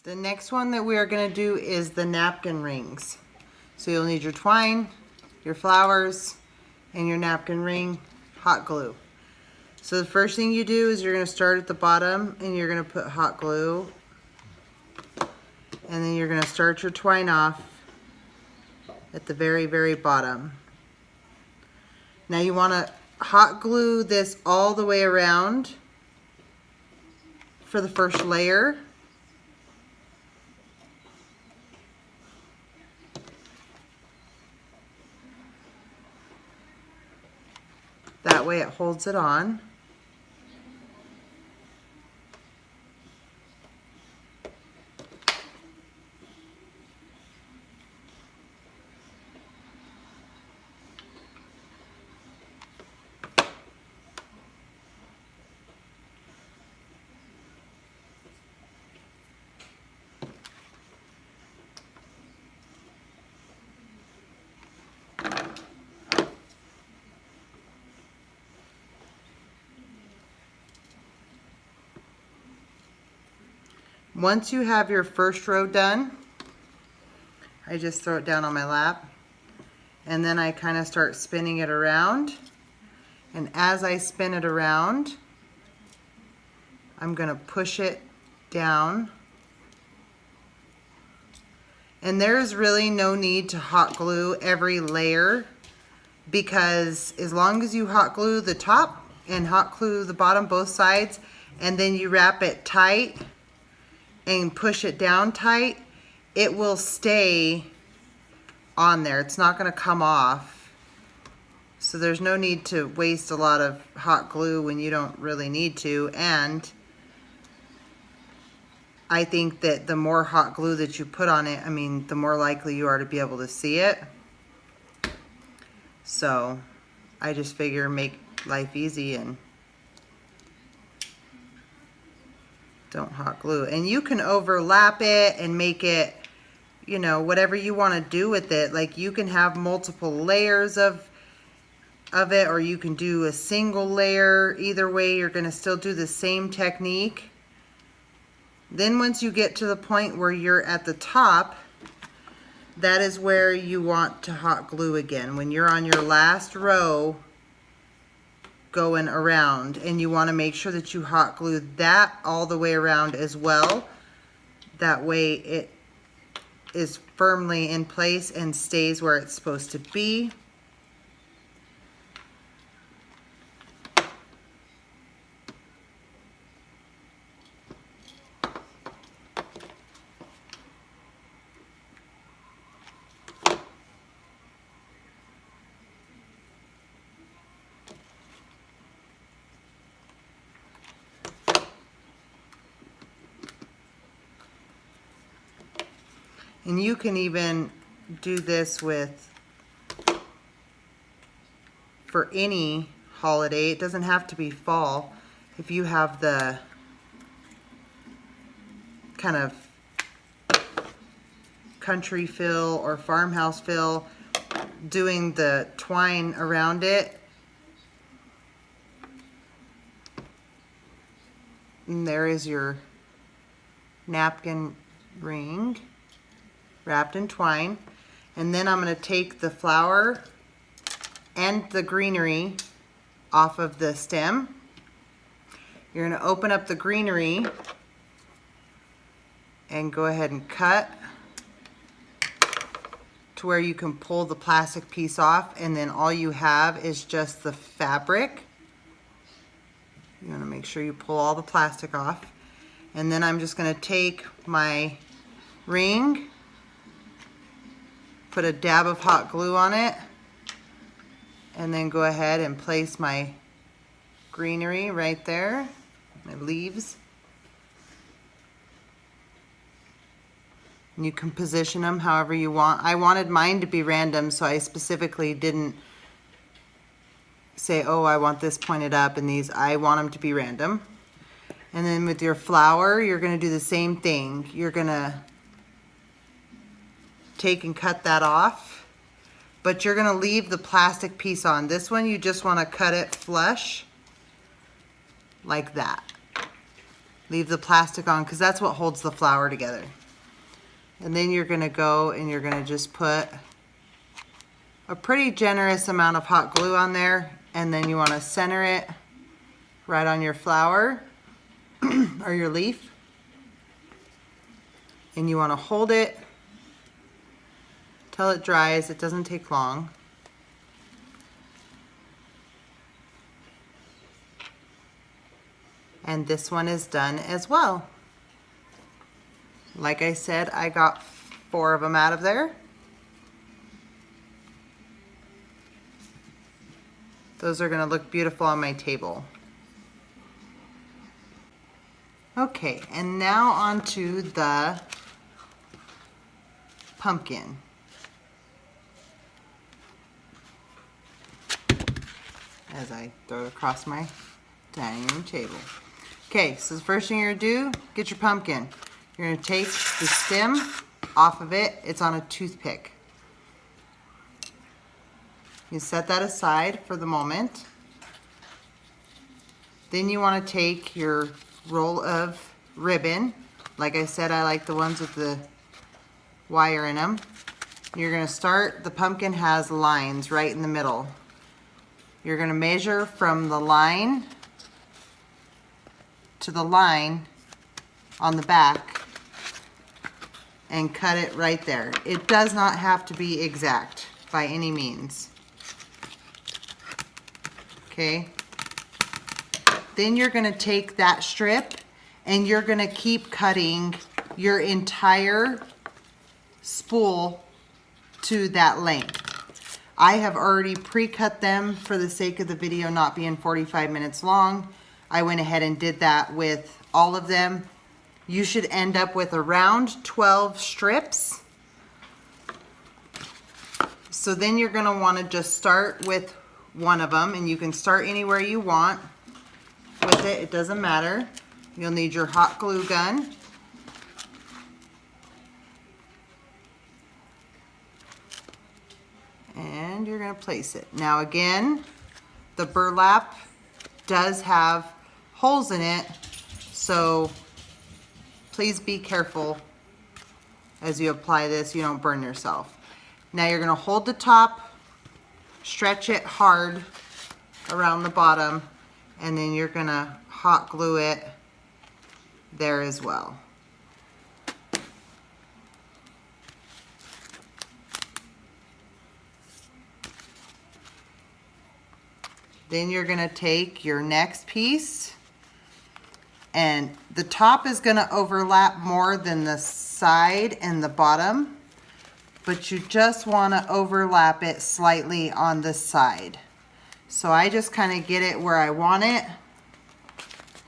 The next one that we are going to do is the napkin rings. So you'll need your twine, your flowers, and your napkin ring hot glue. So the first thing you do is you're going to start at the bottom and you're going to put hot glue. And then you're going to start your twine off at the very, very bottom. Now you want to hot glue this all the way around for the first layer. That way it holds it on. Once you have your first row done, I just throw it down on my lap and then I kind of start spinning it around, and as I spin it around I'm going to push it down, and there's really no need to hot glue every layer, because as long as you hot glue the top and hot glue the bottom, both sides, and then you wrap it tight and push it down tight, it will stay on there. It's not going to come off. So there's no need to waste a lot of hot glue when you don't really need to. And I think that the more hot glue that you put on it, I mean, the more likely you are to be able to see it. So I just figure make life easy and don't hot glue. And you can overlap it and make it, you know, whatever you want to do with it. Like you can have multiple layers of it, or you can do a single layer. Either way, you're going to still do the same technique. Then once you get to the point where you're at the top, that is where you want to hot glue again. When you're on your last row going around, and you want to make sure that you hot glue that all the way around as well. That way it is firmly in place and stays where it's supposed to be. And you can even do this for any holiday. It doesn't have to be fall. If you have the kind of country feel or farmhouse feel, doing the twine around it. And there is your napkin ring wrapped in twine. And then I'm going to take the flower and the greenery off of the stem. You're going to open up the greenery and go ahead and cut to where you can pull the plastic piece off, and then all you have is just the fabric. You want to make sure you pull all the plastic off. And then I'm just going to take my ring, put a dab of hot glue on it, and then go ahead and place my greenery right there, my leaves. And you can position them however you want. I wanted mine to be random, so I specifically didn't say, oh, I want this pointed up and these. I want them to be random. And then with your flower, you're going to do the same thing. You're going to take and cut that off, but you're going to leave the plastic piece on. This one, you just want to cut it flush like that. Leave the plastic on because that's what holds the flour together. And then you're gonna go and you're gonna just put a pretty generous amount of hot glue on there, and then you wanna center it right on your flour or your leaf. And you wanna hold it till it dries. It doesn't take long. And this one is done as well. Like I said, I got 4 of them out of there. Those are gonna look beautiful on my table. Okay, and now onto the pumpkin. As I throw it across my dining room table. Okay, so the first thing you're gonna do, get your pumpkin. You're gonna take the stem off of it. It's on a toothpick. You set that aside for the moment. Then you wanna take your roll of ribbon. Like I said, I like the ones with the wire in them. You're gonna start, the pumpkin has lines right in the middle. You're gonna measure from the line to the line on the back and cut it right there. It does not have to be exact by any means. Okay? Then you're gonna take that strip and you're gonna keep cutting your entire spool to that length. I have already pre-cut them for the sake of the video not being 45 minutes long. I went ahead and did that with all of them. You should end up with around 12 strips. So then you're gonna wanna just start with one of them, and you can start anywhere you want with it, it doesn't matter. You'll need your hot glue gun. And you're gonna place it. Now again, the burlap does have holes in it, so please be careful as you apply this, you don't burn yourself. Now you're gonna hold the top, stretch it hard around the bottom, and then you're gonna hot glue it there as well. Then you're gonna take your next piece, and the top is gonna overlap more than the side and the bottom, but you just wanna overlap it slightly on the side. So I just kinda get it where I want it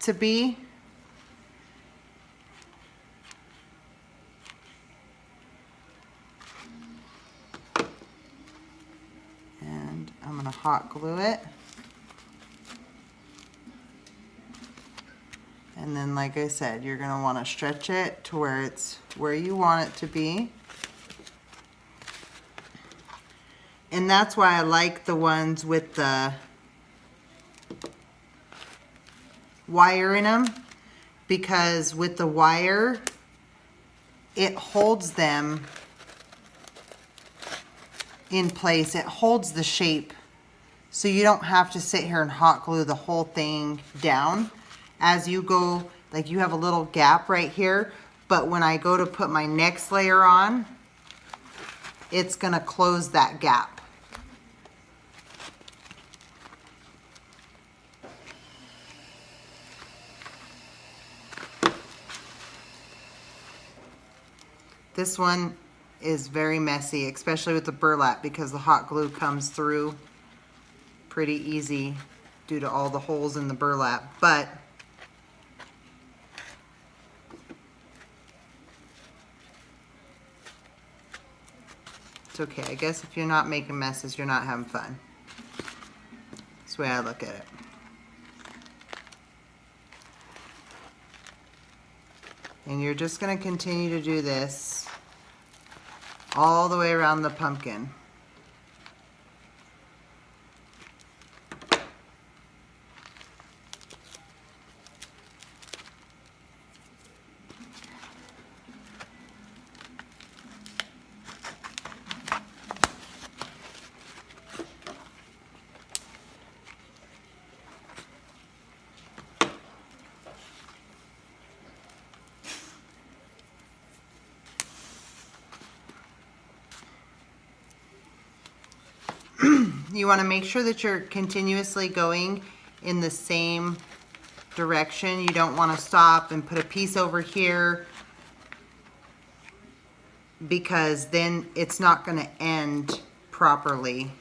to be. And I'm gonna hot glue it. And then, like I said, you're gonna wanna stretch it to where it's where you want it to be. And that's why I like the ones with the wire in them, because with the wire, it holds them in place. It holds the shape, so you don't have to sit here and hot glue the whole thing down. As you go, like you have a little gap right here, but when I go to put my next layer on, it's gonna close that gap. This one is very messy, especially with the burlap, because the hot glue comes through pretty easy due to all the holes in the burlap. But it's okay. I guess if you're not making messes, you're not having fun. That's the way I look at it. And you're just going to continue to do this all the way around the pumpkin. You want to make sure that you're continuously going in the same direction. You don't want to stop and put a piece over here, because then it's not going to end properly.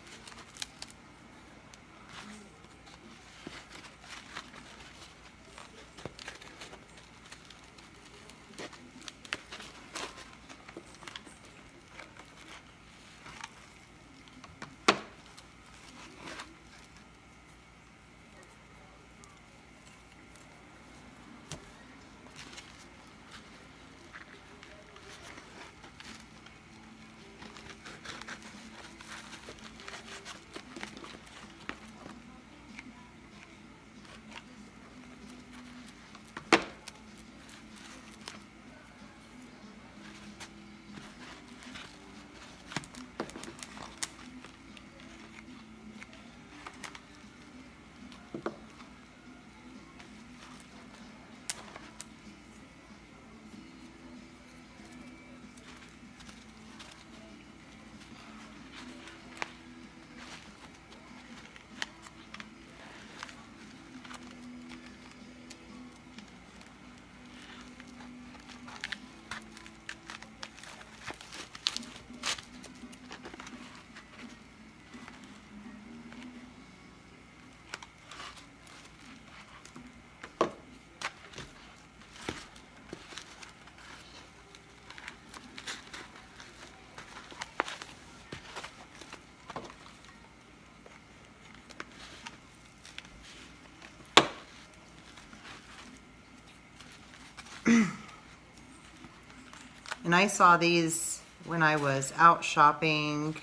And I saw these when I was out shopping.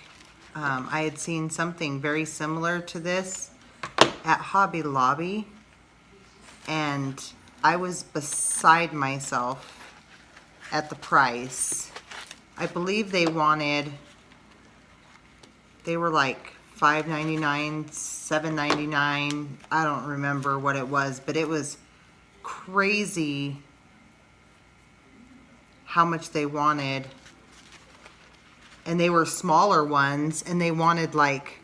I had seen something very similar to this at Hobby Lobby, and I was beside myself at the price. I believe they were like $5.99, $7.99. I don't remember what it was, but it was crazy how much they wanted. And they were smaller ones, and they wanted, like,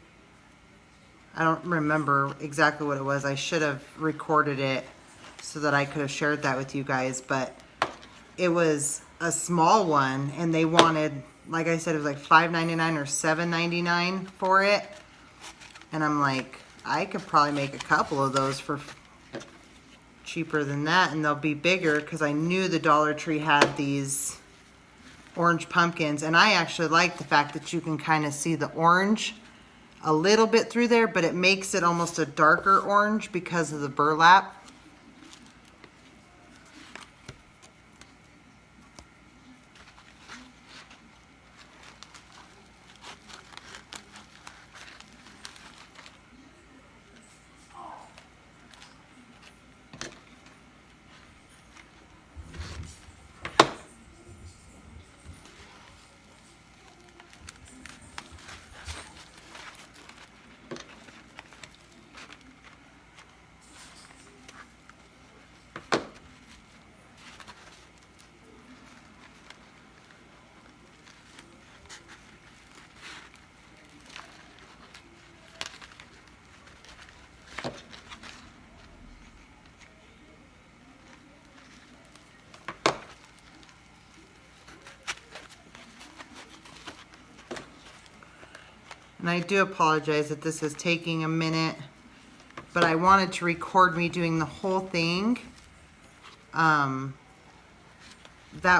I don't remember exactly what it was. I should have recorded it so that I could have shared that with you guys, but it was a small one, and they wanted, like I said, it was like $5.99 or $7.99 for it. And I'm like, I could probably make a couple of those for cheaper than that, and they'll be bigger, because I knew the Dollar Tree had these orange pumpkins. And I actually like the fact that you can kind of see the orange a little bit through there, but it makes it almost a darker orange because of the burlap. And I do apologize that this is taking a minute, but I wanted to record me doing the whole thing. That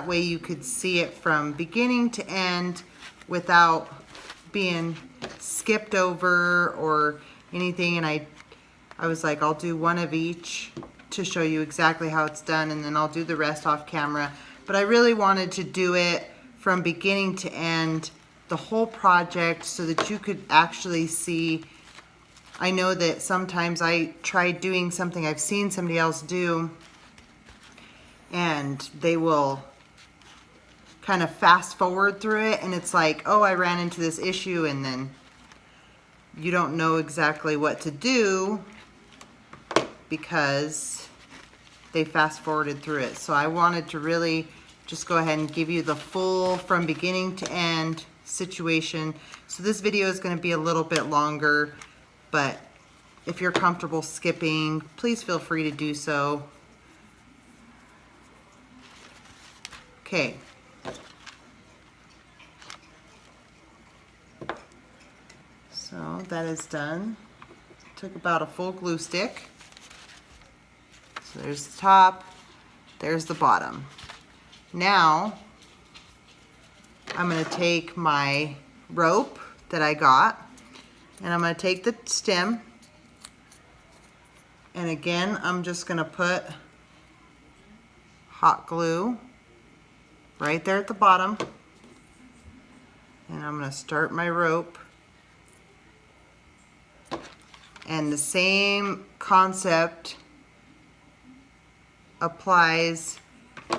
way you could see it from beginning to end without being skipped over or anything. And I was like, I'll do one of each to show you exactly how it's done, and then I'll do the rest off camera. But I really wanted to do it from beginning to end, the whole project, so that you could actually see. I know that sometimes I try doing something I've seen somebody else do, and they will kind of fast forward through it, and it's like, oh, I ran into this issue, and then you don't know exactly what to do because they fast forwarded through it. So I wanted to really just go ahead and give you the full, from beginning to end, situation. So this video is going to be a little bit longer, but if you're comfortable skipping, please feel free to do so. Okay. So that is done. Took about a full glue stick. So there's the top, there's the bottom. Now, I'm going to take my rope that I got, and I'm going to take the stem, and again, I'm just going to put hot glue right there at the bottom, and I'm going to start my rope. And the same concept applies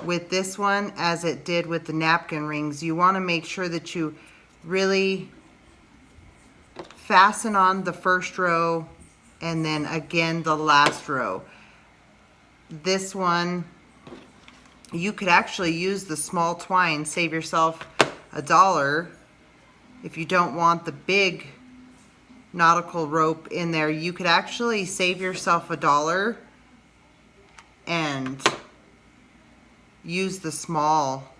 with this one as it did with the napkin rings. You want to make sure that you really fasten on the first row and then again the last row. This one, you could actually use the small twine, save yourself $1. If you don't want the big nautical rope in there, you could actually save yourself $1 and use the small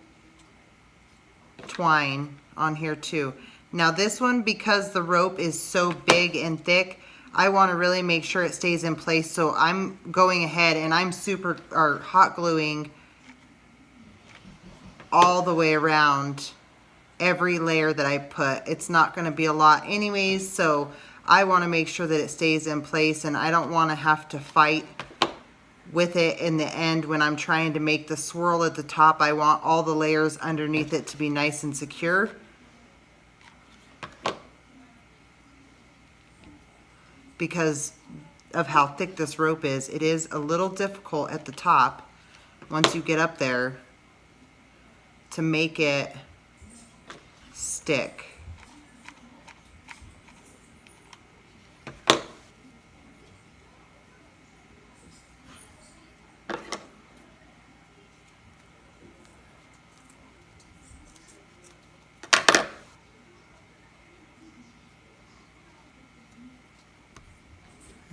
twine on here too. Now this one, because the rope is so big and thick, I want to really make sure it stays in place, so I'm going ahead and I'm hot gluing all the way around every layer that I put. It's not going to be a lot anyways, so I want to make sure that it stays in place, and I don't want to have to fight with it in the end when I'm trying to make the swirl at the top. I want all the layers underneath it to be nice and secure. Because of how thick this rope is, it is a little difficult at the top once you get up there to make it stick.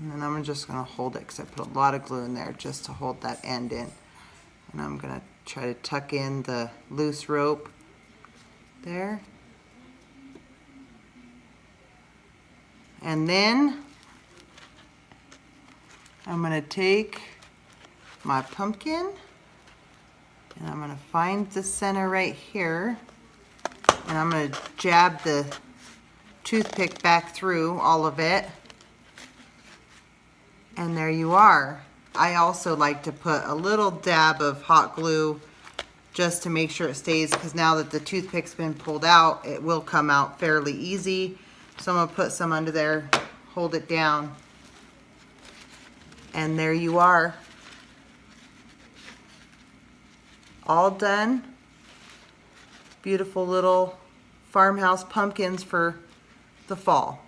And then I'm just going to hold it because I put a lot of glue in there just to hold that end in. And I'm going to try to tuck in the loose rope there. And then I'm going to take my pumpkin and I'm going to find the center right here. And I'm going to jab the toothpick back through all of it. And there you are. I also like to put a little dab of hot glue just to make sure it stays, because now that the toothpick's been pulled out, it will come out fairly easy. So I'm going to put some under there, hold it down, and there you are. All done. Beautiful little farmhouse pumpkins for the fall.